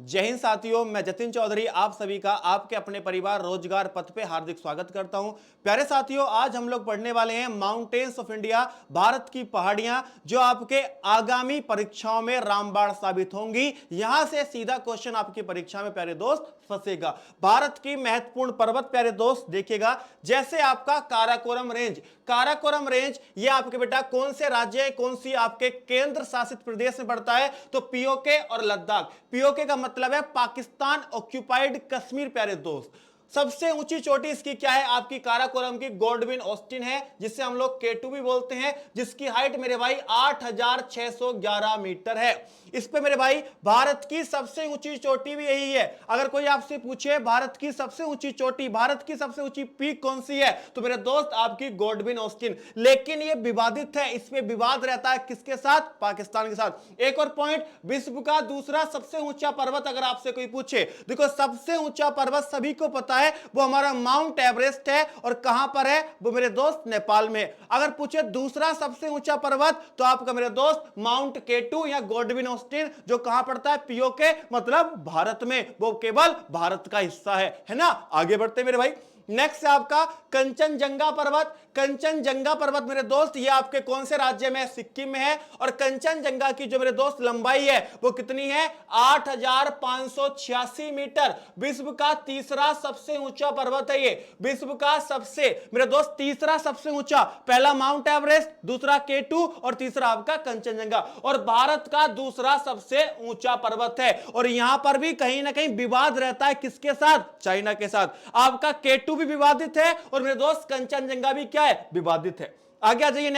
जय हिंद साथियों, मैं जतिन चौधरी आप सभी का आपके अपने परिवार रोजगार पथ पे हार्दिक स्वागत करता हूं। प्यारे साथियों, आज हम लोग पढ़ने वाले हैं माउंटेन्स ऑफ इंडिया, भारत की पहाड़ियां, जो आपके आगामी परीक्षाओं में रामबाण साबित होंगी। यहां से सीधा क्वेश्चन आपकी परीक्षा में प्यारे दोस्त फंसेगा। भारत की महत्वपूर्ण पर्वत प्यारे दोस्त देखिएगा, जैसे आपका काराकोरम रेंज। काराकोरम रेंज ये आपके बेटा कौन से राज्य, कौन सी आपके केंद्र शासित प्रदेश में पड़ता है? तो पीओके और लद्दाख। पीओके का मतलब है पाकिस्तान ऑक्यूपाइड कश्मीर प्यारे दोस्त। सबसे ऊंची चोटी इसकी क्या है? आपकी काराकोरम की गोल्डविन ऑस्टिन है, जिसे हम लोग K2 भी बोलते हैं, जिसकी हाइट मेरे भाई 8611 मीटर है। इस पे मेरे भाई भारत की सबसे ऊंची चोटी भी यही है। अगर कोई आपसे पूछे भारत की सबसे ऊंची चोटी, भारत की सबसे ऊंची पीक कौन सी है, तो मेरे दोस्त आपकी गोल्डविन ऑस्टिन। लेकिन ये विवादित है, इसमें विवाद रहता है किसके साथ? पाकिस्तान के साथ। एक और पॉइंट, विश्व का दूसरा सबसे ऊंचा पर्वत अगर आपसे कोई पूछे, देखो सबसे ऊंचा पर्वत सभी को पता है, वो हमारा माउंट एवरेस्ट है। और कहां पर है वो मेरे दोस्त? नेपाल में। अगर पूछे दूसरा सबसे ऊंचा पर्वत, तो आपका मेरे दोस्त माउंट K2 या गोल्डविन ऑस्टिन, जो कहां पड़ता है? पीओके मतलब भारत में, वो केवल भारत का हिस्सा है ना। आगे बढ़ते मेरे भाई, नेक्स्ट है आपका कंचनजंगा पर्वत। कंचनजंगा पर्वत मेरे दोस्त ये आपके कौन से राज्य में है? सिक्किम में है। और कंचनजंगा की जो मेरे दोस्त लंबाई है वो कितनी है? 8586 मीटर। विश्व का तीसरा सबसे ऊंचा पर्वत है ये, विश्व का सबसे मेरे दोस्त तीसरा सबसे ऊंचा। पहला माउंट एवरेस्ट, दूसरा K2 और तीसरा आपका कंचनजंगा। और भारत का दूसरा सबसे ऊंचा पर्वत है। और यहां पर भी कहीं ना कहीं विवाद रहता है, किसके साथ? चाइना के साथ। आपका K2 भी विवादित है और मेरे दोस्त कंचनजंगा भी क्या है? विवादित है। आगे आ जाइए,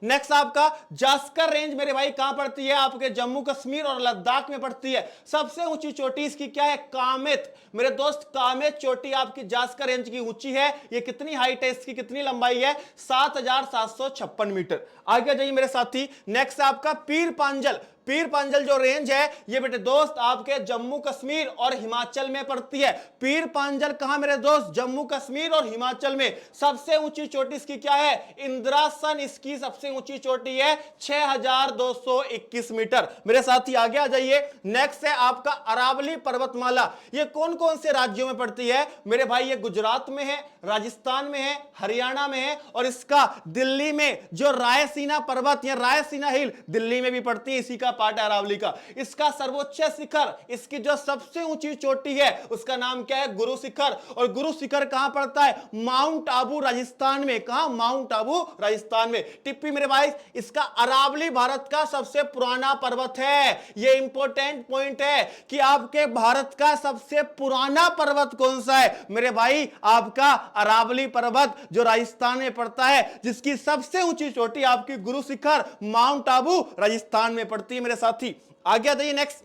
नेक्स्ट आपका जास्कर रेंज मेरे भाई कहां पड़ती है? आपके जम्मू कश्मीर और लद्दाख में पड़ती है। सबसे ऊंची चोटी इसकी क्या है? कामेत। मेरे दोस्त कामेत चोटी आपकी जास्कर रेंज की ऊंची है। ये कितनी हाइट है इसकी, कितनी लंबाई है? 7756 मीटर। आगे जाइए मेरे साथी, नेक्स्ट आपका पीर पांजल। पीर पांजल जो रेंज है ये बेटे दोस्त आपके जम्मू कश्मीर और हिमाचल में पड़ती है। पीर पांजल कहां मेरे दोस्त? जम्मू कश्मीर और हिमाचल में। सबसे ऊंची चोटी इसकी क्या है? इंद्रासन इसकी सबसे ऊंची चोटी है, 6221 मीटर। मेरे साथी आगे आ जाइए, नेक्स्ट है आपका अरावली पर्वतमाला। ये कौन कौन से राज्यों में पड़ती है मेरे भाई? ये गुजरात में है, राजस्थान में है, हरियाणा में है, और इसका दिल्ली में जो रायसीना पर्वत या रायसीना हिल दिल्ली में भी पड़ती है, इसी का पार्ट है अरावली का। इसका सर्वोच्च शिखर, इसकी जो सबसे ऊंची चोटी है उसका नाम क्या है? गुरु शिखर। और गुरु शिखर कहां पड़ता है? माउंट आबू राजस्थान में। कहां? माउंट आबू राजस्थान में। टिप्पी मेरे भाई, इसका अरावली भारत का सबसे पुराना पर्वत है। यह इंपॉर्टेंट पॉइंट है कि आपके भारत का सबसे पुराना पर्वत कौन सा है मेरे भाई? आपका अरावली पर्वत, जो राजस्थान में पड़ता है, जिसकी सबसे ऊंची चोटी आपकी गुरु शिखर माउंट आबू राजस्थान में पड़ती है मेरे साथी। आगे आ जाइए, नेक्स्ट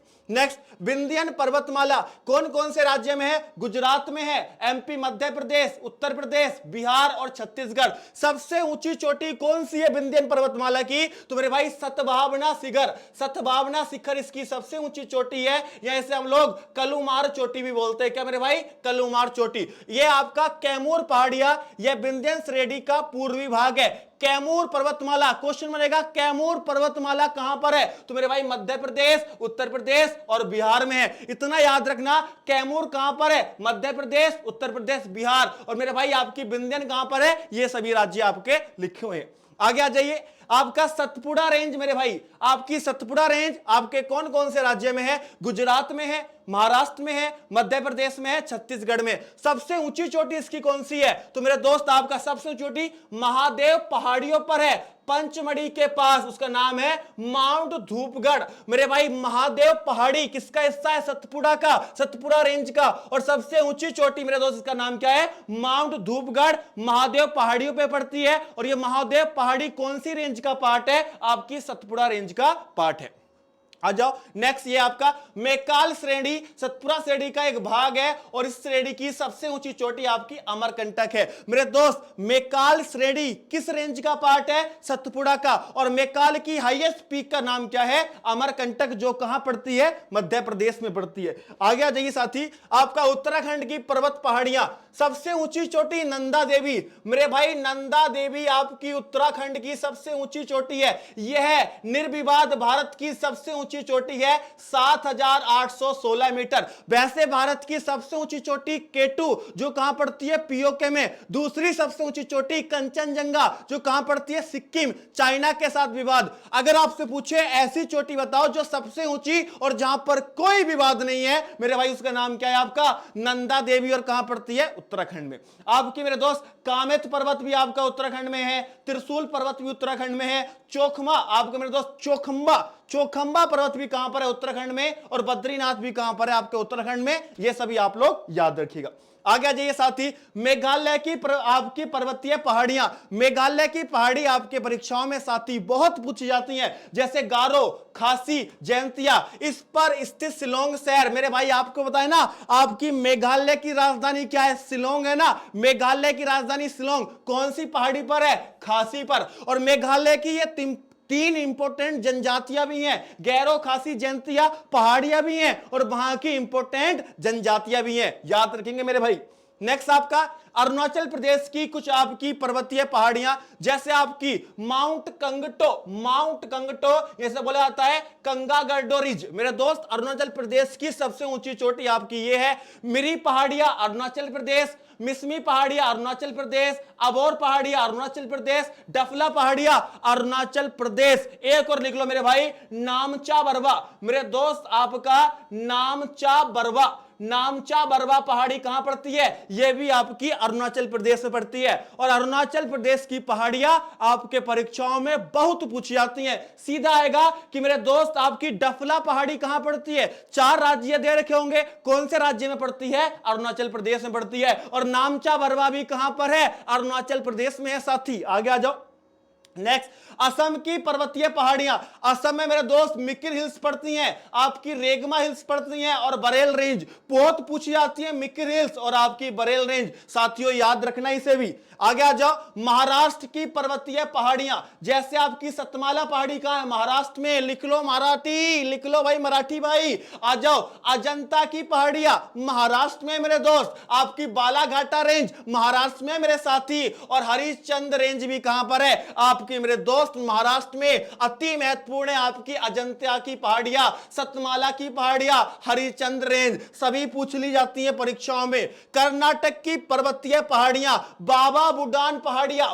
विंध्यन पर्वतमाला कौन कौन से राज्य में है? गुजरात में है, एमपी, मध्य प्रदेश, उत्तर प्रदेश, बिहार और छत्तीसगढ़। सबसे ऊंची चोटी कौन सी है विंध्यन पर्वतमाला की? तो मेरे भाई सतभावना शिखर। सतभावना शिखर इसकी सबसे ऊंची चोटी है, या इसे हम लोग कलुमार चोटी भी बोलते हैं। क्या मेरे भाई? कलुमार चोटी। यह आपका कैमूर पहाड़िया, यह विंध्यन श्रेणी का पूर्वी भाग है। कैमूर पर्वतमाला, क्वेश्चन बनेगा कैमूर पर्वतमाला कहां पर है? तो मेरे भाई मध्य प्रदेश, उत्तर प्रदेश और बिहार में है। इतना याद रखना, कैमूर कहां पर है? मध्य प्रदेश, उत्तर प्रदेश, बिहार। और मेरे भाई आपकी विंध्यन कहां पर है? ये सभी राज्य आपके लिखे हुए हैं। आगे आ जाइए, आपका सतपुड़ा रेंज मेरे भाई, आपकी सतपुड़ा रेंज आपके कौन कौन से राज्य में है? गुजरात में है, महाराष्ट्र में है, मध्य प्रदेश में है, छत्तीसगढ़ में। सबसे ऊंची चोटी इसकी कौन सी है? तो मेरे दोस्त आपका सबसे ऊंची चोटी महादेव पहाड़ियों पर है, पंचमढ़ी के पास। उसका नाम है माउंट धूपगढ़। मेरे भाई महादेव पहाड़ी किसका हिस्सा है? सतपुड़ा का, सतपुड़ा रेंज का। और सबसे ऊंची चोटी मेरे दोस्त इसका नाम क्या है? माउंट धूपगढ़, महादेव पहाड़ियों पे पड़ती है। और ये महादेव पहाड़ी कौन सी रेंज का पार्ट है? आपकी सतपुड़ा रेंज का पार्ट है। आ जाओ, नेक्स्ट ये आपका मैकाल श्रेणी, सतपुड़ा श्रेणी का एक भाग है। और इस श्रेणी की सबसे ऊंची चोटी आपकी अमरकंटक है। मेरे दोस्त मैकाल श्रेणी किस रेंज का पार्ट है? सतपुड़ा का। और मैकाल की हाईएस्ट पीक का नाम क्या है? अमरकंटक, जो कहां पड़ती है? मध्य प्रदेश में पड़ती है। आगे आ जाइए साथी, आपका उत्तराखंड की पर्वत पहाड़ियां। सबसे ऊंची चोटी नंदा देवी। मेरे भाई नंदा देवी आपकी उत्तराखंड की सबसे ऊंची चोटी है। यह निर्विवाद भारत की सबसे ऊंची ऊंची चोटी है 7,816 मीटर। वैसे भारत की सबसे ऊंची चोटी K2 जो कहां पड़ती है पीओके में, दूसरी सबसे ऊंची चोटी कंचनजंगा जो कहां पड़ती है सिक्किम, चाइना के साथ विवाद। अगर आपसे पूछे ऐसी चोटी बताओ जो सबसे ऊंची और जहां पर कोई विवाद नहीं है मेरे भाई, उसका नाम क्या है आपका नंदा देवी, और कहां पड़ती है उत्तराखंड में। आपकी मेरे दोस्त कामेत पर्वत भी आपका उत्तराखंड में है, त्रिशूल पर्वत भी उत्तराखंड में है, चोखमा आपका मेरे दोस्त चोखंबा पर्वत भी कहां पर है उत्तराखंड में, और बद्रीनाथ भी कहां पर है आपके उत्तराखंड में। ये सभी आप लोग याद रखिएगा। आगे आ जाइए साथी, मेघालय की आपकी पर्वतीय पहाड़ियां, मेघालय की पहाड़ी आपके परीक्षाओं में साथी बहुत पूछी जाती हैं, जैसे गारो, खासी, जयंतिया। इस पर स्थित शिलोंग शहर, मेरे भाई आपको बताए ना आपकी मेघालय की राजधानी क्या है, शिलोंग है ना, मेघालय की राजधानी शिलोंग कौन सी पहाड़ी पर है, खासी पर। और मेघालय की ये तीन इंपोर्टेंट जनजातियां भी हैं, गैरो, खासी, जयंतिया पहाड़ियां भी हैं, और वहां की इंपोर्टेंट जनजातियां भी हैं, याद रखेंगे मेरे भाई। नेक्स्ट आपका अरुणाचल प्रदेश की कुछ आपकी पर्वतीय पहाड़ियां, जैसे आपकी माउंट कंगटो जैसे बोला जाता है कंगागर्डो रिज। मेरे दोस्त अरुणाचल प्रदेश की सबसे ऊंची चोटी आपकी ये है। मिरी पहाड़ियां अरुणाचल प्रदेश, मिसमी पहाड़ियां अरुणाचल प्रदेश, अबोर पहाड़ियां अरुणाचल प्रदेश, डफला पहाड़ियां अरुणाचल प्रदेश। एक और लिख लो मेरे भाई, नामचा बरवा। मेरे दोस्त आपका नामचा बरवा पहाड़ी कहां पड़ती है, यह भी आपकी अरुणाचल प्रदेश में पड़ती है। और अरुणाचल प्रदेश की पहाड़ियां आपके परीक्षाओं में बहुत पूछी जाती हैं। सीधा आएगा कि मेरे दोस्त आपकी डफला पहाड़ी कहां पड़ती है, 4 राज्य दे रखे होंगे, कौन से राज्य में पड़ती है, अरुणाचल प्रदेश में पड़ती है। और नामचा बरवा भी कहां पर है, अरुणाचल प्रदेश में है साथी। आगे आ जाओ। नेक्स्ट, असम की पर्वतीय पहाड़ियां, असम में मेरे दोस्त मिकिर हिल्स पड़ती हैं, आपकी रेगमा हिल्स पड़ती हैं, और बरेल रेंज बहुत पूछी जाती है, मिकिर हिल्स और आपकी बरेल रेंज। साथियों याद रखना इसे भी। आगे आ जाओ, महाराष्ट्र की पर्वतीय पहाड़ियां, जैसे आपकी सतमाला पहाड़ी कहां है, महाराष्ट्र में, लिख लो मराठी, लिख लो भाई मराठी भाई। आ जाओ, अजंता की पहाड़ियां महाराष्ट्र में मेरे दोस्त, आपकी बालाघाटा रेंज महाराष्ट्र में मेरे साथी, और हरिश्चंद्र रेंज भी कहां पर है आपकी मेरे दोस्त महाराष्ट्र में। अति महत्वपूर्ण है आपकी अजंता की पहाड़ियां, सतमाला की पहाड़ियां, हरिश्चंद्र रेंज, सभी पूछ ली जाती है परीक्षाओं में। कर्नाटक की पर्वतीय पहाड़ियां, बाबा बुडान पहाड़ियां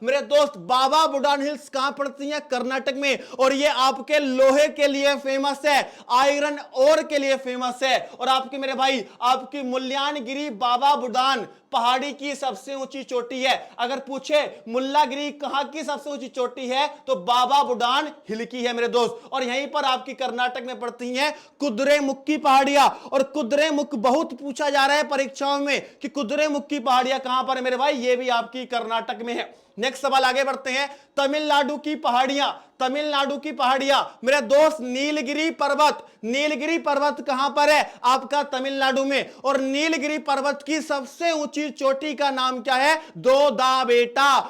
मेरे दोस्त, बाबा बुडान हिल्स कहां पड़ती हैं, कर्नाटक में, और ये आपके लोहे के लिए फेमस है, आयरन ओर के लिए फेमस है। और आपके मेरे भाई आपकी मुल्लानगिरी बाबा बुडान पहाड़ी की सबसे ऊंची चोटी है। अगर पूछे मुल्लागिरी कहां की सबसे ऊंची चोटी है, तो बाबा बुडान हिल की है मेरे दोस्त। और यहीं पर आपकी कर्नाटक में पड़ती हैं कुद्रेमुख की पहाड़ियां, और कुद्रेमुख बहुत पूछा जा रहा है परीक्षाओं में कि कुद्रेमुख की पहाड़ियां कहां पर है मेरे भाई, ये भी आपकी कर्नाटक में है। नेक्स्ट सवाल आगे बढ़ते हैं, तमिलनाडु की पहाड़ियां मेरे दोस्त, नीलगिरी पर्वत कहां पर है आपका तमिलनाडु में, और नीलगिरी पर्वत की सबसे ऊंची चोटी का नाम क्या है, दो दा बेटा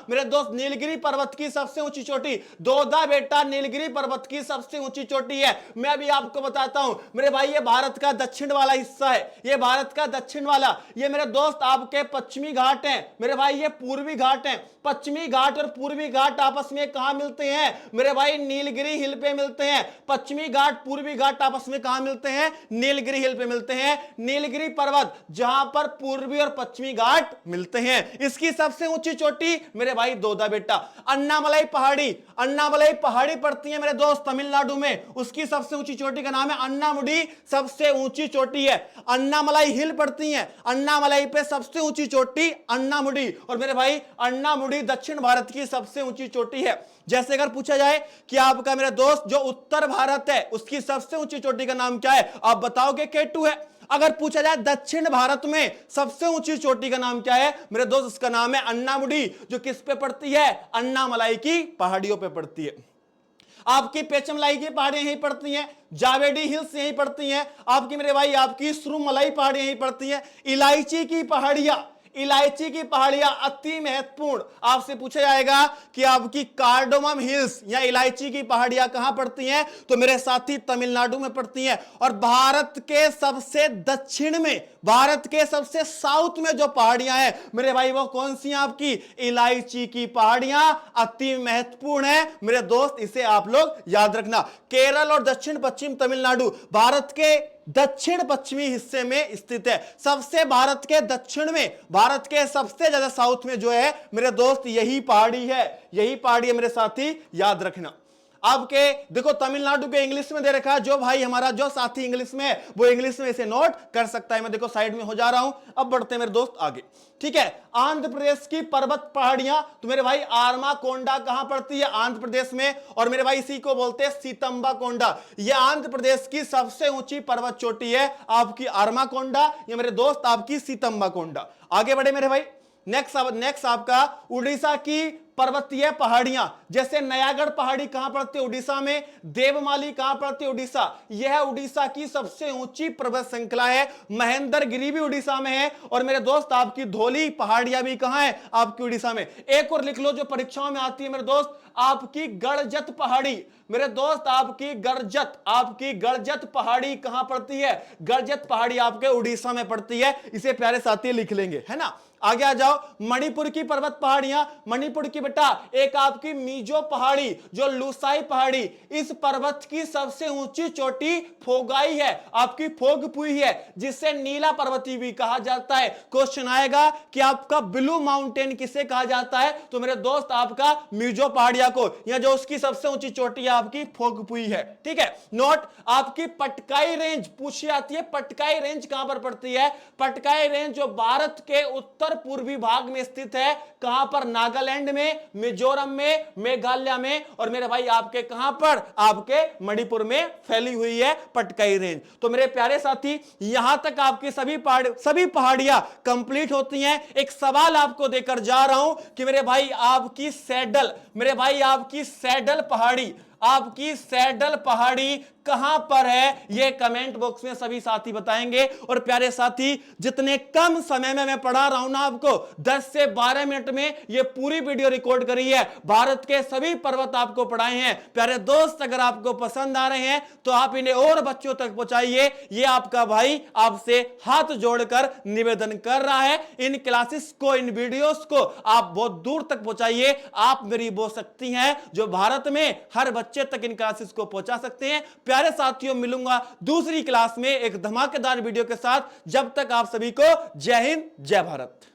मेरे दोस्त, नीलगिरी पर्वत की सबसे ऊंची चोटी दो दा बेटा नीलगिरी पर्वत की सबसे ऊंची चोटी है। मैं भी आपको बताता हूं मेरे भाई, ये भारत का दक्षिण वाला हिस्सा है, ये भारत का दक्षिण वाला, ये मेरे दोस्त आपके पश्चिमी घाट हैं मेरे भाई, ये पूर्वी घाट हैं। पश्चिमी घाट और पूर्वी घाट आपस में कहां मिलते हैं मेरे भाई, नीलगिरी हिल पे मिलते हैं। पश्चिमी घाट पूर्वी घाट आपस में कहां मिलते हैं, नीलगिरी हिल पे मिलते हैं। नीलगिरी पर्वत जहां पर पूर्वी और पश्चिमी घाट मिलते हैं, इसकी सबसे ऊंची चोटी मेरे भाई दोदा बेटा। अन्नामलाई पहाड़ी पड़ती है मेरे दोस्त तमिलनाडु में, उसकी सबसे ऊंची चोटी का नाम है अन्नामुडी, सबसे ऊंची चोटी है। अन्नामलाई हिल पड़ती है, अन्नामलाई पे सबसे ऊंची चोटी अन्नामुडी, और मेरे भाई अन्नामुडी दक्षिण भारत की सबसे ऊंची चोटी है। जैसे अगर पूछा जाए कि आपका मेरे दोस्त जो उत्तर भारत है उसकी सबसे ऊंची चोटी का नाम क्या है, आप बताओगे K2 है। अगर पूछा जाए दक्षिण भारत में सबसे ऊंची चोटी का नाम क्या है मेरे दोस्त, उसका नाम है अन्नामुडी, जो किस पे पड़ती है, अन्नामलाई की पहाड़ियों पे पड़ती है। आपकी पेचमलाई की पहाड़ियां यहीं पड़ती हैं, जावेडी हिल्स यहीं पड़ती हैं, आपकी मेरे भाई आपकी सुरुमलाई पहाड़ियां यहीं पड़ती हैं। इलायची की पहाड़ियां इलायची की पहाड़ियां अति महत्वपूर्ण। आपसे पूछा जाएगा कि आपकी कार्डोमम हिल्स या इलायची की पहाड़ियां कहां पड़ती हैं, तो मेरे साथी तमिलनाडु में पड़ती हैं। और भारत के सबसे दक्षिण में, भारत के सबसे साउथ में जो पहाड़ियां हैं मेरे भाई वो कौन सी हैं? आपकी इलायची की पहाड़ियां अति महत्वपूर्ण है मेरे दोस्त, इसे आप लोग याद रखना। केरल और दक्षिण पश्चिम तमिलनाडु भारत के दक्षिण पश्चिमी हिस्से में स्थित है। सबसे भारत के दक्षिण में, भारत के सबसे ज्यादा साउथ में जो है मेरे दोस्त यही पहाड़ी है, यही पहाड़ी है मेरे साथी, याद रखना। आपके देखो तमिलनाडु के इंग्लिश में दे रखा है, जो भाई हमारा जो साथी इंग्लिश में है वो इंग्लिश में इसे नोट कर सकता है। मैं देखो साइड में हो जा रहा हूं। अब बढ़ते हैं मेरे दोस्त आगे, ठीक है। आंध्र प्रदेश की पर्वत पहाड़ियां, तो मेरे भाई आर्मा कोंडा कहां पड़ती है? आंध्र प्रदेश में। और मेरे भाई इसी को बोलते हैं सीतम्बा कोंडा। यह आंध्र प्रदेश की सबसे ऊंची पर्वत चोटी है, आपकी आर्मा कोंडा, या मेरे दोस्त आपकी सीतम्बा कोंडा। आगे बढ़े मेरे भाई, नेक्स्ट आपका उड़ीसा की पर्वतीय पहाड़ियां, जैसे नयागढ़ पहाड़ी कहां पड़ती है? उड़ीसा में। देवमाली कहां पड़ती है? उड़ीसा। यह उड़ीसा की सबसे ऊंची पर्वत श्रृंखला है। महेंद्रगिरी भी उड़ीसा में है। और मेरे दोस्त आपकी धौली पहाड़ियां भी कहां है? आपकी उड़ीसा में। एक और लिख लो जो परीक्षाओं में आती है मेरे दोस्त, आपकी गड़जत पहाड़ी। मेरे दोस्त आपकी गड़जत पहाड़ी कहां पड़ती है? गड़जत पहाड़ी आपके उड़ीसा में पड़ती है। इसे प्यारे साथी लिख लेंगे, है ना। आगे आ जाओ, मणिपुर की पर्वत पहाड़ियां। मणिपुर की बेटा एक आपकी मीजो पहाड़ी, जो लुसाई पहाड़ी, इस पर्वत की सबसे ऊंची चोटी फोगाई है, आपकी फोगपुई है, जिससे नीला पर्वती भी कहा जाता है। क्वेश्चन आएगा कि आपका ब्लू माउंटेन किसे कहा जाता है? तो मेरे दोस्त आपका मीजो पहाड़िया को, या जो उसकी सबसे ऊंची चोटी है आपकी फोगपुई है, ठीक है। नोट, आपकी पटकाई रेंज पूछी जाती है। पटकाई रेंज कहां पर पड़ती है? पटकाई रेंज जो भारत के उत्तर पूर्वी भाग में स्थित है, कहां पर? नागालैंड में, मिजोरम में, मेघालय में, और मेरे भाई आपके कहां पर? आपके मणिपुर में फैली हुई है पटकाई रेंज। तो मेरे प्यारे साथी यहां तक आपकी सभी पहाड़ियां कंप्लीट होती हैं। एक सवाल आपको देकर जा रहा हूं कि मेरे भाई आपकी सैडल पहाड़ी कहां पर है? ये कमेंट बॉक्स में सभी साथी बताएंगे। और प्यारे साथी जितने कम समय में मैं पढ़ा रहा हूं ना आपको, 10 से 12 मिनट में ये पूरी वीडियो रिकॉर्ड करी है, भारत के सभी पर्वत आपको पढ़ाए हैं। प्यारे दोस्त अगर आपको पसंद आ रहे हैं तो आप इन्हें और बच्चों तक पहुंचाइए। ये आपका भाई आपसे हाथ जोड़कर निवेदन कर रहा है। इन क्लासेस को, इन वीडियोस को आप बहुत दूर तक पहुंचाइए। आप मेरी वो शक्ति हैं जो भारत में हर बच्चे तक इन क्लासेस को पहुंचा सकते हैं। प्यारे साथियों, मिलूंगा दूसरी क्लास में एक धमाकेदार वीडियो के साथ। जब तक आप सभी को जय हिंद, जय भारत।